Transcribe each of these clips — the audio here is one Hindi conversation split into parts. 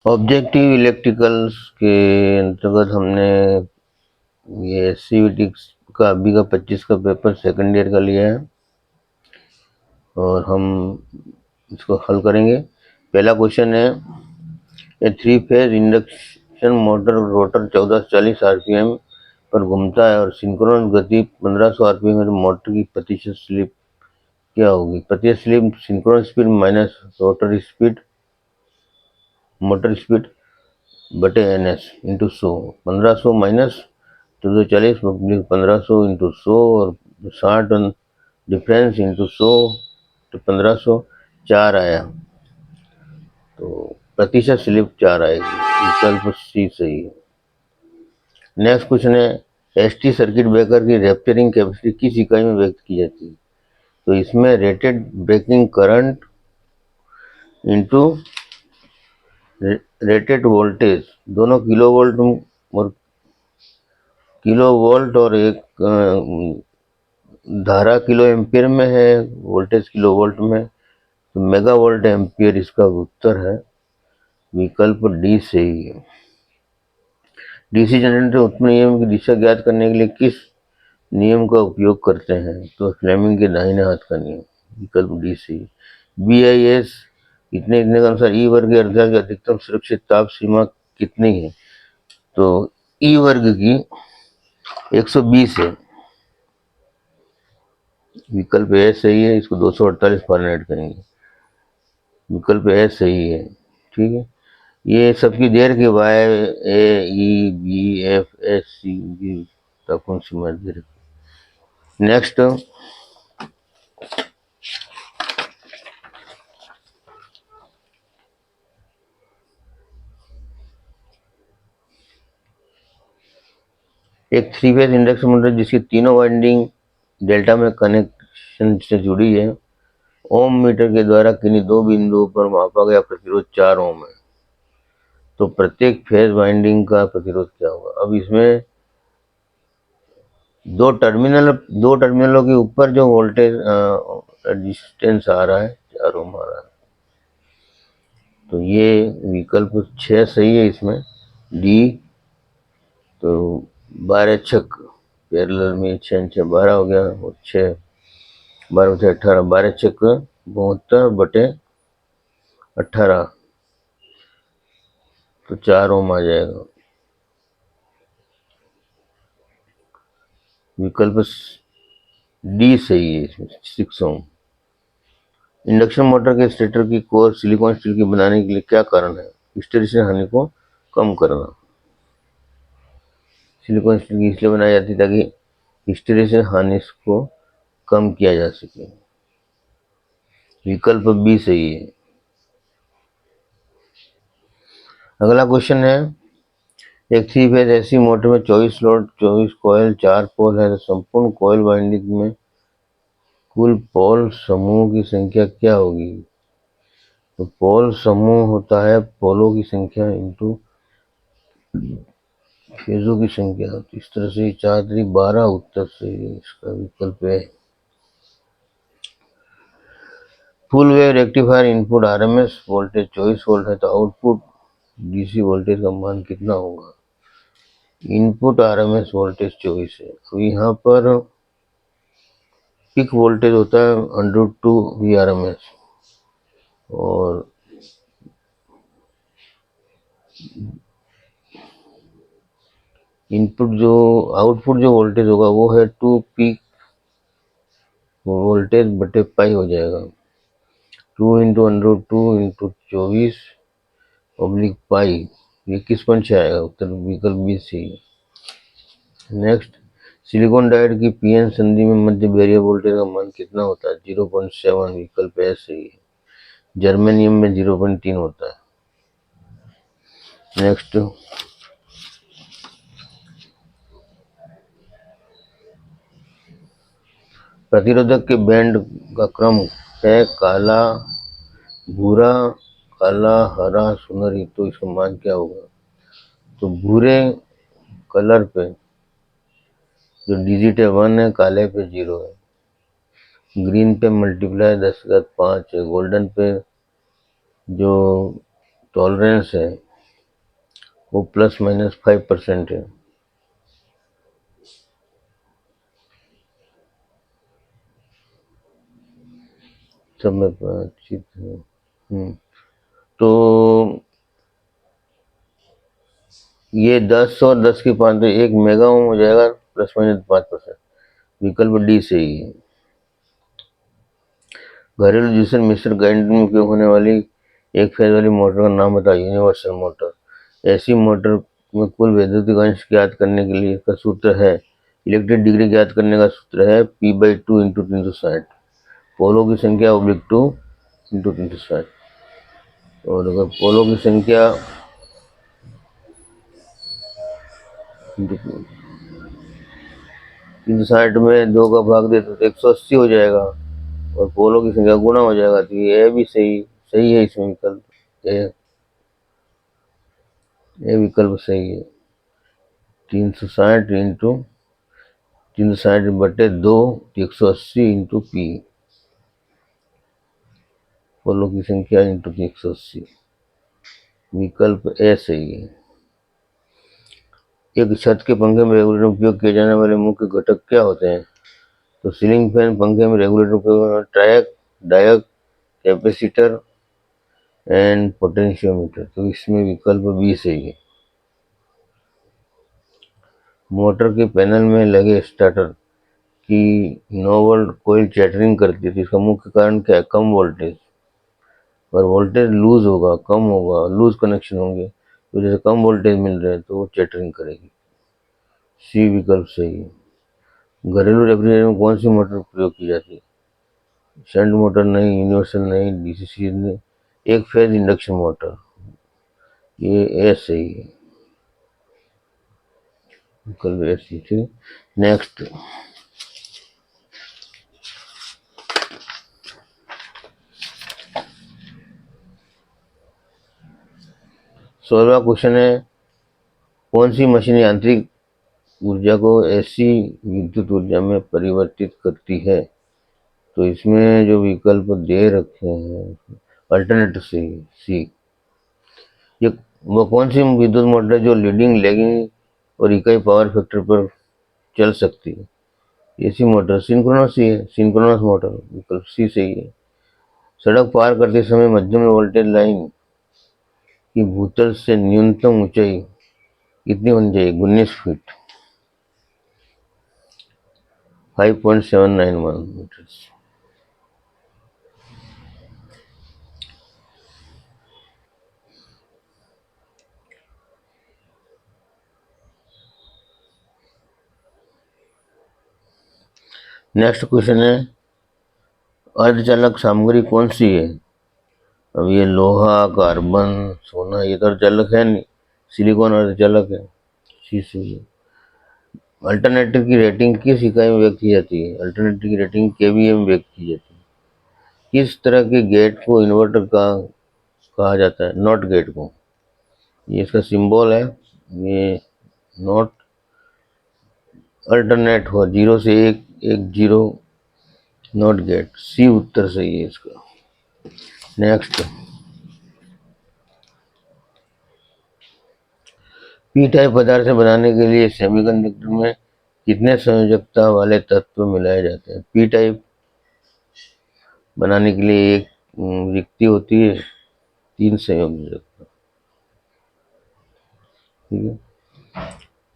ऑब्जेक्टिव इलेक्ट्रिकल्स के अंतर्गत हमने ये सीवीटी का अभी का 25 का पेपर सेकंड ईयर का लिया है और हम इसको हल करेंगे। पहला क्वेश्चन है, ए 3 phase induction motor rotor 1440 RPM पर घूमता है और सिंक्रोनस गति 1500 आरपीएम है तो मोटर की प्रतिशत स्लिप क्या होगी? प्रतिशत slip synchronous speed minus rotor speed motor speed बटे NS इंटू 100। 1500 माइनस 240 1500 इंटू 100 और 60 डिफरेंस इंटू 100 तो 1500 4 आया, तो प्रतिशत स्लिप 4 आएगी, विकल्प सी सही है। नेक्स्ट क्वेश्चन है, एसटी सर्किट ब्रेकर की रैप्चरिंग कैपेसिटी किस इकाई में व्यक्त की जाती है? तो इसमें rated breaking current into rated voltage, दोनों किलो वोल्ट और एक धारा किलो एम्पियर में है, वोल्टेज किलो वोल्ट में, तो मेगा वोल्ट एम्पियर इसका उत्तर है, विकल्प डी सही है। डीसी जनरेटर उत्पन्न नियम की दिशा ज्ञात करने के लिए किस नियम का उपयोग करते हैं? तो फ्लेमिंग के दाहिने हाथ का नियम, विकल्प डी सही। BIS इतने इतने के अनुसार ई वर्ग के अर्धचालक की अधिकतम सुरक्षित ताप सीमा कितनी है? तो ई वर्ग की 120 है, विकल्प ए सही है। इसको 248 फारेनहाइट करेंगे, विकल्प ए सही है। ठीक है, ये सबकी देर के वाई AEBFSC तक कौन सी मर्जी रखी। नेक्स्ट, एक 3 फेज इंडक्शन मोटर जिसकी तीनों वाइंडिंग डेल्टा में कनेक्शन से जुड़ी है, ओम मीटर के द्वारा किन्हीं दो बिंदुओं पर मापा गया प्रतिरोध 4 ओम है, तो प्रत्येक फेज वाइंडिंग का प्रतिरोध क्या होगा? अब इसमें दो टर्मिनलों के ऊपर जो वोल्टेज रेजिस्टेंस आ रहा है 4 ओम आ रहा है, तो ये विकल्प 6 सही है इसमें, डी। तो 12 छक पैरेलल में 6 6 12 हो गया और 6 12 से 18, 12 छक 72 बटे 18, तो 4 ओम आ जाएगा, विकल्प डी सही है इसमें, 6 ओम। इंडक्शन मोटर के स्टेटर की कोर सिलिकॉन स्टील की बनाने के लिए क्या कारण है? हिस्टैरिसीस हानि को कम करना। सिलिकॉन स्टील की इसलिए बनाई जाती है ताकि हिस्टैरिसीस हानि को कम किया जा सके, विकल्प बी सही है। अगला क्वेश्चन है, एक 3 फेज ऐसी मोटर में 24 स्लॉट 24 कॉइल 4 पोल है तो संपूर्ण कॉइल वाइंडिंग में कुल पोल समूह की संख्या क्या होगी? तो पोल समूह होता है पोलों की संख्या इंटू फेजों की संख्या, तो इस तरह से 4 12 उत्तर से इसका विकल्प है। Full wave rectifier input RMS voltage 24 volt है तो आउटपुट DC वोल्टेज का मान कितना होगा? इनपुट RMS वोल्टेज 24 है, तो यहाँ पर पीक वोल्टेज होता है √2 VRMS और आउटपुट जो वोल्टेज होगा वो है 2 पीक वोल्टेज बटे पाई हो जाएगा, 2 इंटू √2 इंटू 24 ऑब्लिक पाई, 21.6 आएगा उत्तर, विकल्प B C. Next, silicon diode की PN संधि में मध्य बैरियर वोल्टेज का मान कितना होता है? 0.7, विकल्प ए सही है। जर्मेनियम में 0.3 होता है। नेक्स्ट, प्रतिरोधक के बैंड का क्रम है काला भूरा काला हरा सुनहरी, तो इसका मान क्या होगा? तो भूरे कलर पे जो डिजिट है 1 है, काले पे 0 है, ग्रीन पे मल्टीप्लाई 10 का 5 है, गोल्डन पे जो टॉलरेंस है वो ±5% है। सब में बातचीत है। तो ये 10 और 10 की 5 तो 1 मेगा ओम हो जाएगा, ±5%। विकल्प डी सही है। घरेलू जूसर मिक्सर ग्राइंडर में उपयोग होने वाली एक फेज वाली मोटर का नाम बताओ। Universal motor. ऐसी मोटर में कुल वैद्युतिक अंश ज्ञात करने के लिए का सूत्र है, इलेक्ट्रिक डिग्री ज्ञात करने का सूत्र है P/2 × 360। पोलो की संख्या /2 × 360। और अगर पोलो की संख्या 360 में 2 का भाग दे तो 180 हो जाएगा, और पोलो की संख्या गुणा हो जाएगा। तो ये भी सही है। इसमें विकल्प ये विकल्प सही है। 360 इंटू 360/2 180 इंटू P, पोलो की संख्या इंटू 180। विकल्प ए सही है। एक छत के पंखे में रेगुलेटर उपयोग किए जाने वाले मुख्य घटक क्या होते हैं? तो सीलिंग फैन, पंखे में रेगुलेटर उपयोग, ट्रैक, डायक, कैपेसिटर एंड पोटेंशियोमीटर। तो इसमें विकल्प बी सही है। मोटर के पैनल में लगे स्टार्टर की 9 वोल्ट कोयल चैटरिंग करती है, तो इसका मुख्य कारण क्या है? कम वोल्टेज। और वोल्टेज लूज होगा, कम होगा, लूज कनेक्शन होंगे, तो जैसे कम वोल्टेज मिल रहे हैं तो वो चैटरिंग करेगी। सी विकल्प सही है। घरेलू रेफ्रिजरेटर में कौन सी मोटर प्रयोग की जाती है? शंट मोटर नहीं, यूनिवर्सल नहीं, डीसी सीरीज नहीं, एक फेज इंडक्शन मोटर। ये ए सही है। विकल्प ए सही है। नेक्स्ट, सोलहवां क्वेश्चन है, कौन सी मशीन यांत्रिक ऊर्जा को ऐसी विद्युत ऊर्जा में परिवर्तित करती है? तो इसमें जो विकल्प दे रखे हैं अल्टरनेटिव सी। ये वो कौन सी विद्युत मोटर है जो लीडिंग, लैगिंग और इकाई पावर फैक्टर पर चल सकती है? एसी मोटर सिंक्रोनस ही है, सिंक्रोनस मोटर। विकल्प सी सही है। सड़क पार करते समय मध्यम वोल्टेज लाइन की भूतल से न्यूनतम ऊंचाई कितनी होनी चाहिए? 19 फीट, 5.791 मीटर्स। नेक्स्ट क्वेश्चन है, अर्धचालक सामग्री कौन सी है? अब ये लोहा, कार्बन, सोना, ये तो अर्धचालक है नहीं, सिलिकॉन अर्धचालक है। सी सही है। अल्टरनेटिव की रेटिंग किस इकाई में व्यक्त की जाती है? अल्टरनेटिव की रेटिंग केवीए में व्यक्त की जाती है। किस तरह के गेट को इन्वर्टर का कहा जाता है? नॉट गेट को। ये इसका सिंबल है, ये नॉट अल्टरनेट हुआ, 0 से 1, 1 0, नॉट गेट। सी उत्तर सही है इसका। नेक्स्ट, पी टाइप पदार्थ से बनाने के लिए सेमीकंडक्टर में कितने संयोजकता वाले तत्व मिलाए जाते हैं? पी टाइप बनाने के लिए एक रिक्ति होती है, 3 संयोजकता। ठीक है।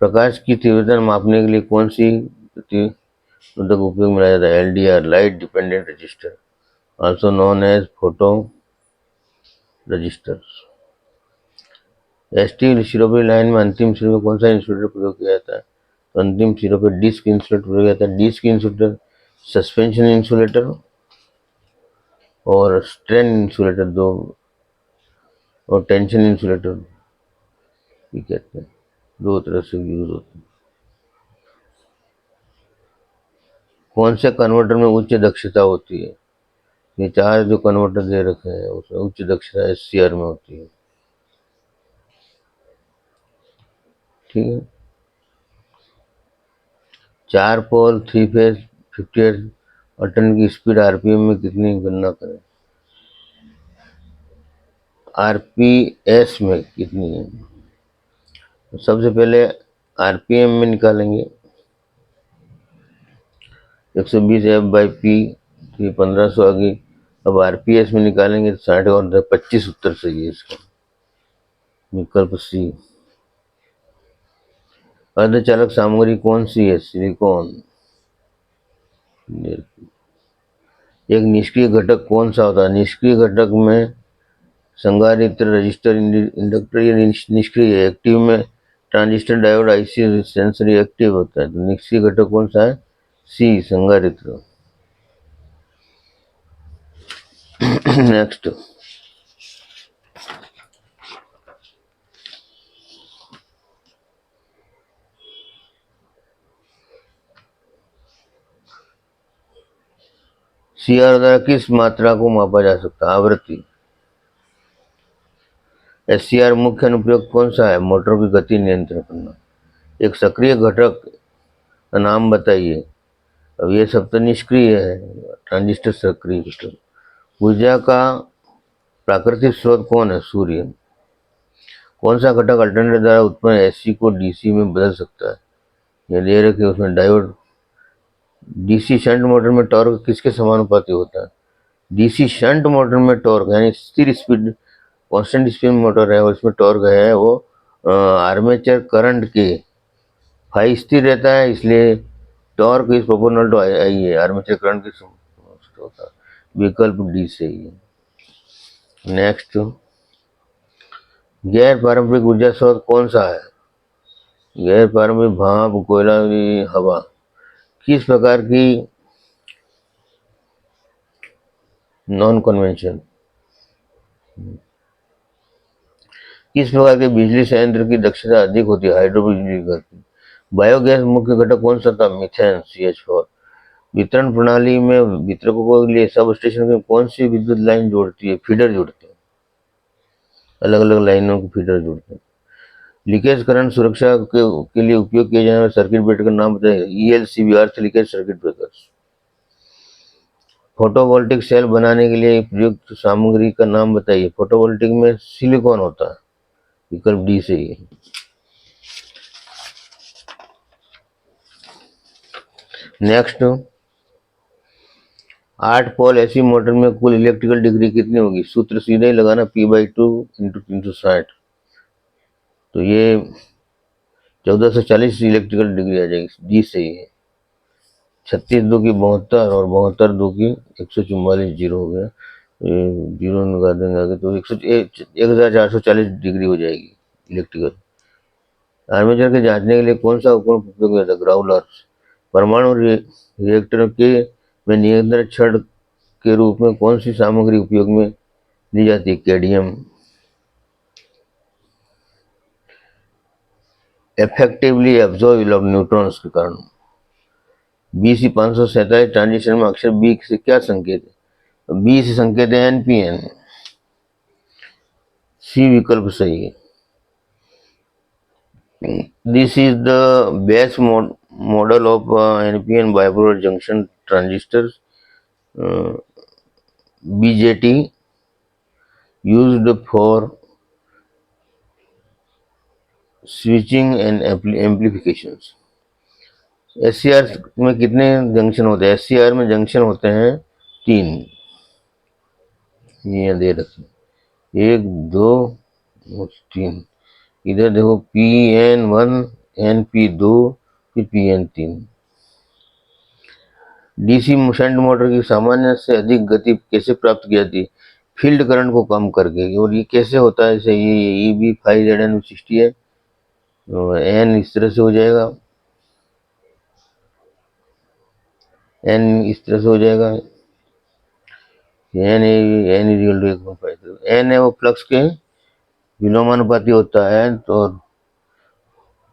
प्रकाश की तीव्रता मापने के लिए कौन सी प्रतिरोधक उपयोग में लाया जाता है? LDR, light dependent resistor, also known as photo resistor. ST सिरों पर लाइन में अंतिम सिरों पर कौन सा इंसुलेटर प्रयोग किया जाता है? तो अंतिम सिरों पर डिस्क इंसुलेटर प्रयोग किया जाता है। डिस्क इंसुलेटर, सस्पेंशन इंसुलेटर और स्ट्रेन इंसुलेटर दो, और टेंशन इंसुलेटर भी कहते हैं, दो तरह से यूज होते हैं। कौन से कन्वर्टर में उच्च दक्षता होती है? ये 4 जो कन्वर्टर दे रखे हैं उसमें उच्च दक्षता SCR में होती है। ठीक है। 4 पोल 3 फेज 50 हर्ट्ज अल्टरनेट की स्पीड RPM में कितनी गणना करें? RPS में कितनी है? सबसे पहले आरपीएम में निकालेंगे 120 एफ बाई पी, ये 1500 आ गई। अब आरपीएस में निकालेंगे तो 60 और 25 उत्तर सही है इसका, विकल्प सी। अर्धचालक सामग्री कौन सी है? सिलिकॉन। एक निष्क्रिय घटक कौन सा होता है? निष्क्रिय घटक में संधारित्र, रजिस्टर, इंडक्टर, ये निष्क्रिय है। एक्टिव में transistor, diode, IC, sensor active होता है। तो निष्क्रिय घटक कौन सा है? सी, संधारित्र। नेक्स्ट, सीआर द्वारा किस मात्रा को मापा जा सकता है? आवृत्ति। एससीआर मुख्य अनुप्रयोग कौन सा है? मोटर की गति नियंत्रण करना। एक सक्रिय घटक का नाम बताइए। अब ये सब तो निष्क्रिय है, ट्रांजिस्टर सक्रिय घटक। ऊर्जा का प्राकृतिक स्रोत कौन है? सूर्य। कौन सा घटक अल्टरनेटर द्वारा उत्पन्न एसी को डीसी में बदल सकता है? ये दे रखे उसमें डायोड। डीसी शंट मोटर में टॉर्क किसके समानुपाती होता है? डीसी शंट मोटर में टॉर्क यानी स्थिर स्पीड, कांस्टेंट स्पीड मोटर है और इसमें टॉर्क है वो आर्मेचर करंट के फाई स्थिर रहता है, इसलिए टॉर्क इज प्रोपोर्शनल टू आई है, आर्मेचर करंट के होता है। विकल्प डी सही है। नेक्स्ट, गैर पारंपरिक ऊर्जा स्रोत कौन सा है? गैर पारंपरिक भाप, कोयला, हवा। किस प्रकार की नॉन कन्वेंशन, किस प्रकार के बिजली संयंत्र की दक्षता अधिक होती है? हाइड्रो बिजली घर की। बायोगैस मुख्य घटक कौन सा था? Methane, CH4। वितरण प्रणाली में वितरकों के लिए सब स्टेशन में कौन सी विद्युत लाइन जोड़ती है? फीडर जोड़ते हैं, अलग अलग लाइनों को फीडर जोड़ते हैं। लीकेज करंट सुरक्षा के लिए उपयोग किए जाने वाले सर्किट ब्रेकर का नाम बताइए। ELCB, earth leakage circuit breakers. Photovoltaic cell बनाने के लिए प्रयुक्त सामग्री का नाम बताइए। फोटोवोल्टिक में सिलिकॉन होता है, विकल्प डी सही है। नेक्स्ट, 8 पोल एसी मोटर में कुल इलेक्ट्रिकल डिग्री कितनी होगी? सूत्र सीधे ही लगाना, P/2 × 360। तो ये 1440 इलेक्ट्रिकल डिग्री आ जाएगी, डी सही है। 36 2 की 72 और 72 2 की 144, जीरो हो गया, जीरो लगा देंगे आगे तो 1440 डिग्री हो जाएगी इलेक्ट्रिकल। आर्मेचर के जांचने के लिए कौन सा उपकरण उपयोग किया जाता है? ग्राउलर्स। परमाणु रिएक्टर के में नियंत्रण छड़ के रूप में कौन सी सामग्री उपयोग में ली जाती है? कैडमियम। इफेक्टिवली एब्जॉर्ब न्यूट्रॉन्स के कारण। BC547 ट्रांजिशन में अक्षर बी से क्या संकेत है? बी से संकेत है NPN, सी विकल्प सही है। This is the best model of NPN bipolar junction transistors, BJT, used for switching and amplifications। SCR में कितने जंक्शन होते हैं? SCR में जंक्शन होते हैं 3, ये दे रखे, 1 2 और 3। इधर देखो PN1, NP2, फिर PN3। डीसी शंट मोटर की सामान्य से अधिक गति कैसे प्राप्त की जाती है? फील्ड करंट को कम करके। और ये कैसे होता है? जैसे ये EB5ZN60 है, तो N इस तरह से हो जाएगा, N इस तरह से हो जाएगा, N इक्वल टू 1.5। N है वो फ्लक्स के विलोमानुपाती होता है, तो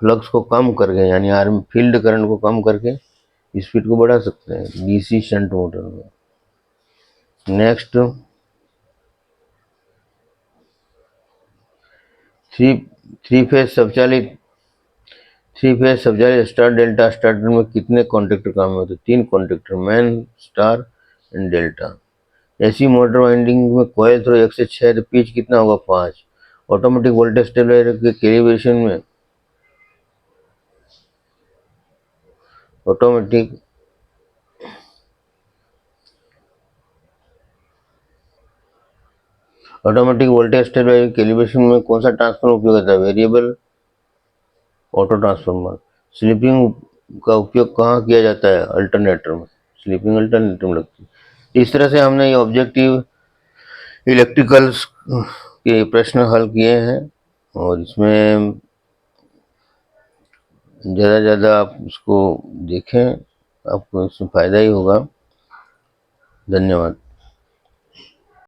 फ्लक्स को कम करके यानी आर्म फील्ड करंट को कम करके स्पीड को बढ़ा सकते हैं डीसी शंट मोटर में। नेक्स्ट, थ्री फेज स्वचालित स्टार डेल्टा स्टार्टर में कितने कॉन्टेक्टर काम में होते हैं? 3 contactor, man, star and delta. AC motor winding में कॉइल थ्रो 1 से 6, तो पिच कितना होगा? 5। ऑटोमेटिक वोल्टेज स्टेबलाइजर के कैलिब्रेशन में ऑटोमेटिक वोल्टेज स्टेबलाइजर कैलिब्रेशन में कौन सा ट्रांसफॉर्मर उपयोग होता है? Variable auto transformer. स्लीपिंग का उपयोग कहाँ किया जाता है? अल्टरनेटर में। स्लीपिंग अल्टरनेटर में लगती है। इस तरह से हमने ये ऑब्जेक्टिव इलेक्ट्रिकल्स के प्रश्न हल किए हैं और इसमें ज़्यादा से ज़्यादा आप इसको देखें, आपको इसमें फ़ायदा ही होगा। धन्यवाद।